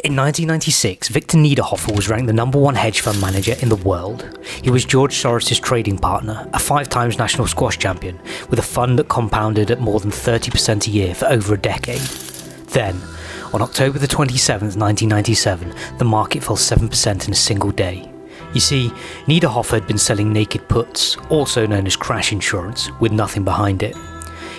In 1996, Victor Niederhoffer was ranked the #1 hedge fund manager in the world. He was George Soros' trading partner, a 5 times national squash champion, with a fund that compounded at more than 30% a year for over a decade. Then, on October the 27th, 1997, the market fell 7% in a single day. You see, Niederhoffer had been selling naked puts, also known as crash insurance, with nothing behind it.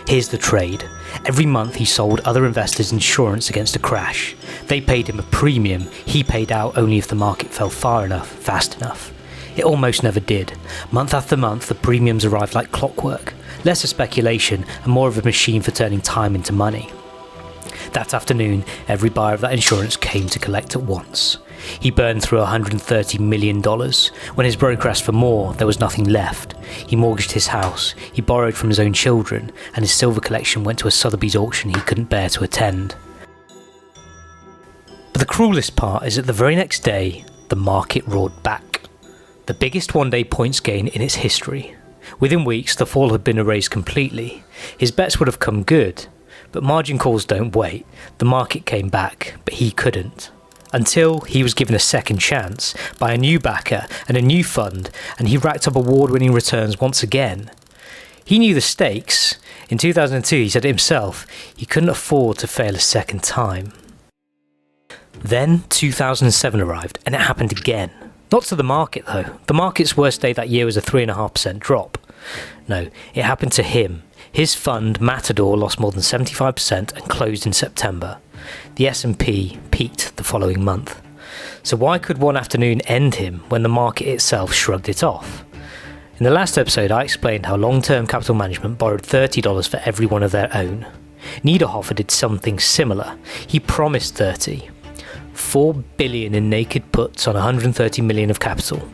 Here's the trade. Every month he sold other investors insurance against a crash. They paid him a premium, he paid out only if the market fell far enough, fast enough. It almost never did. Month after month the premiums arrived like clockwork. Less a speculation and more of a machine for turning time into money. That afternoon, every buyer of that insurance came to collect at once. He burned through $130 million. When his broker asked for more, there was nothing left. He mortgaged his house, he borrowed from his own children, and his silver collection went to a Sotheby's auction he couldn't bear to attend. But the cruellest part is that the very next day, the market roared back. The biggest one-day points gain in its history. Within weeks, the fall had been erased completely. His bets would have come good, but margin calls don't wait. The market came back, but he couldn't. Until he was given a second chance by a new backer and a new fund, and he racked up award-winning returns once again. He knew the stakes. In 2002, he said it himself, he couldn't afford to fail a second time. Then 2007 arrived, and it happened again. Not to the market though. The market's worst day that year was a 3.5% drop. No, it happened to him. His fund, Matador, lost more than 75% and closed in September. The S&P peaked the following month. So why could one afternoon end him when the market itself shrugged it off? In the last episode I explained how long-term capital management borrowed $30 for every one of their own. Niederhoffer did something similar. He promised 30. $4 billion in naked puts on $130 million of capital.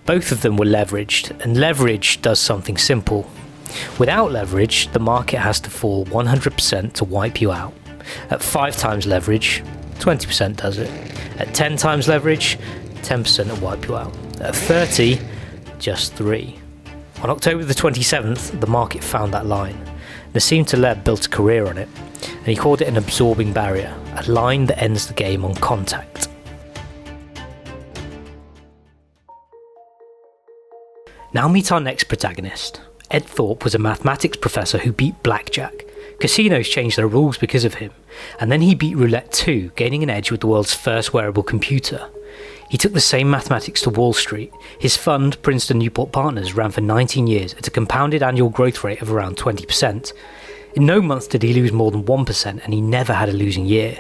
Both of them were leveraged, and leverage does something simple. Without leverage, the market has to fall 100% to wipe you out. At 5 times leverage, 20% does it. At 10 times leverage, 10% will wipe you out. At 30, just 3. On October the 27th, the market found that line. Nassim Taleb built a career on it, and he called it an absorbing barrier, a line that ends the game on contact. Now meet our next protagonist. Ed Thorp was a mathematics professor who beat blackjack. Casinos changed their rules because of him, and then he beat roulette too, gaining an edge with the world's first wearable computer. He took the same mathematics to Wall Street. His fund, Princeton Newport Partners, ran for 19 years at a compounded annual growth rate of around 20%. In no month did he lose more than 1%, and he never had a losing year.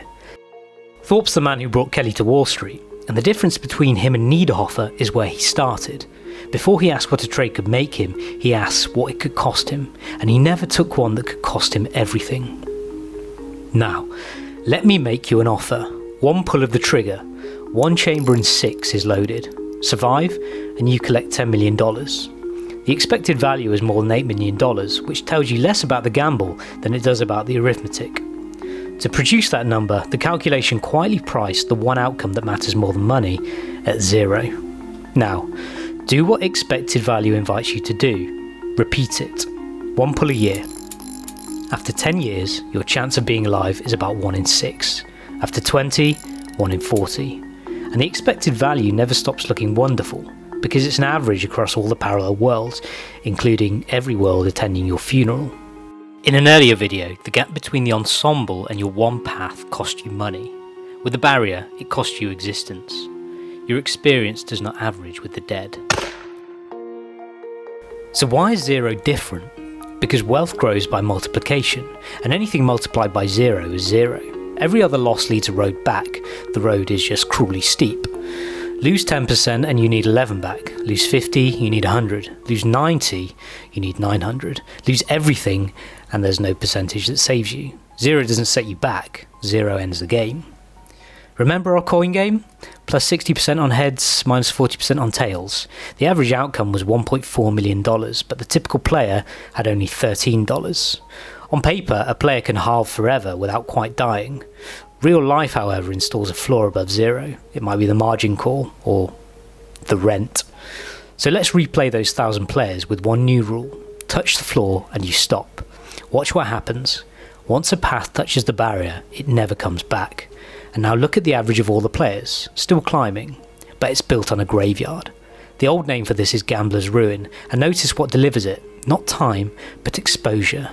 Thorp's the man who brought Kelly to Wall Street, and the difference between him and Niederhoffer is where he started. Before he asked what a trade could make him, he asked what it could cost him, and he never took one that could cost him everything. Now, let me make you an offer. 1 pull of the trigger, 1 chamber in 6 is loaded. Survive, and you collect $10 million. The expected value is more than $8 million, which tells you less about the gamble than it does about the arithmetic. To produce that number, the calculation quietly priced the one outcome that matters more than money at 0. Now, do what expected value invites you to do. Repeat it. 1 pull a year. After 10 years, your chance of being alive is about 1 in 6. After 20, 1 in 40. And the expected value never stops looking wonderful, because it's an average across all the parallel worlds, including every world attending your funeral. In an earlier video, the gap between the ensemble and your one path cost you money. With the barrier, it cost you existence. Your experience does not average with the dead. So why is 0 different? Because wealth grows by multiplication, and anything multiplied by 0 is 0. Every other loss leads a road back. The road is just cruelly steep. Lose 10% and you need 11 back. Lose 50, you need 100. Lose 90, you need 900. Lose everything, and there's no percentage that saves you. 0 doesn't set you back. 0 ends the game. Remember our coin game? Plus 60% on heads, minus 40% on tails. The average outcome was $1.4 million, but the typical player had only $13. On paper, a player can halve forever without quite dying. Real life, however, installs a floor above 0. It might be the margin call, or the rent. So let's replay those 1,000 players with one new rule. Touch the floor and you stop. Watch what happens. Once a path touches the barrier, it never comes back. And now look at the average of all the players, still climbing, but it's built on a graveyard. The old name for this is Gambler's Ruin, and notice what delivers it, not time, but exposure.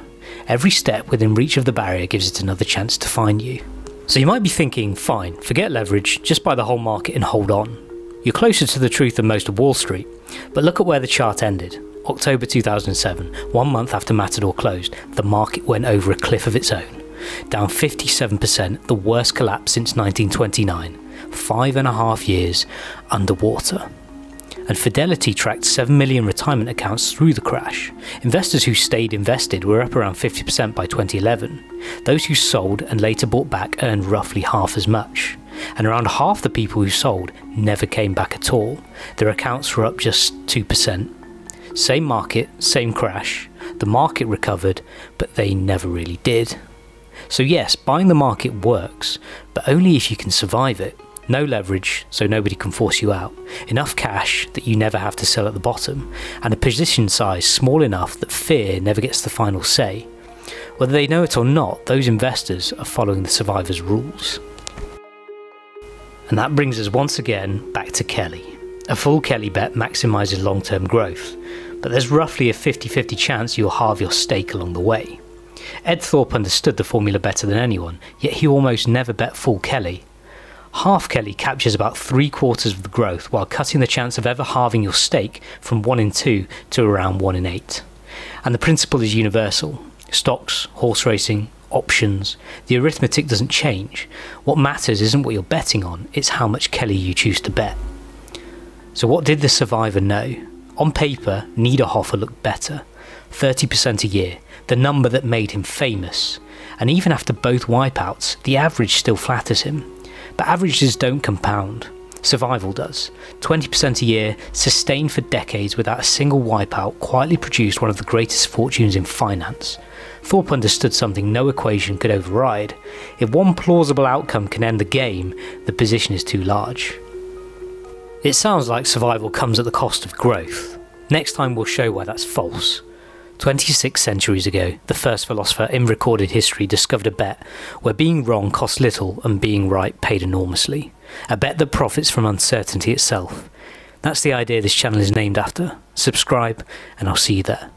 Every step within reach of the barrier gives it another chance to find you. So you might be thinking, fine, forget leverage, just buy the whole market and hold on. You're closer to the truth than most of Wall Street, but look at where the chart ended. October 2007, 1 month after Matador closed, the market went over a cliff of its own. Down 57%, the worst collapse since 1929. 5.5 years underwater. And Fidelity tracked 7 million retirement accounts through the crash. Investors who stayed invested were up around 50% by 2011. Those who sold and later bought back earned roughly half as much. And around half the people who sold never came back at all. Their accounts were up just 2%. Same market, same crash. The market recovered, but they never really did. So yes, buying the market works, but only if you can survive it. No leverage, so nobody can force you out. Enough cash that you never have to sell at the bottom. And a position size small enough that fear never gets the final say. Whether they know it or not, those investors are following the survivor's rules. And that brings us once again back to Kelly. A full Kelly bet maximises long-term growth, but there's roughly a 50-50 chance you'll halve your stake along the way. Ed Thorp understood the formula better than anyone, yet he almost never bet full Kelly. Half Kelly captures about 3/4 of the growth while cutting the chance of ever halving your stake from 1 in 2 to around 1 in 8. And the principle is universal. Stocks, horse racing, options, the arithmetic doesn't change. What matters isn't what you're betting on, it's how much Kelly you choose to bet. So what did the survivor know? On paper, Niederhoffer looked better. 30% a year, the number that made him famous. And even after both wipeouts, the average still flatters him. But averages don't compound. Survival does. 20% a year, sustained for decades without a single wipeout, quietly produced one of the greatest fortunes in finance. Thorp understood something no equation could override. If one plausible outcome can end the game, the position is too large. It sounds like survival comes at the cost of growth. Next time we'll show why that's false. 26 centuries ago, the first philosopher in recorded history discovered a bet where being wrong cost little and being right paid enormously. A bet that profits from uncertainty itself. That's the idea this channel is named after. Subscribe and I'll see you there.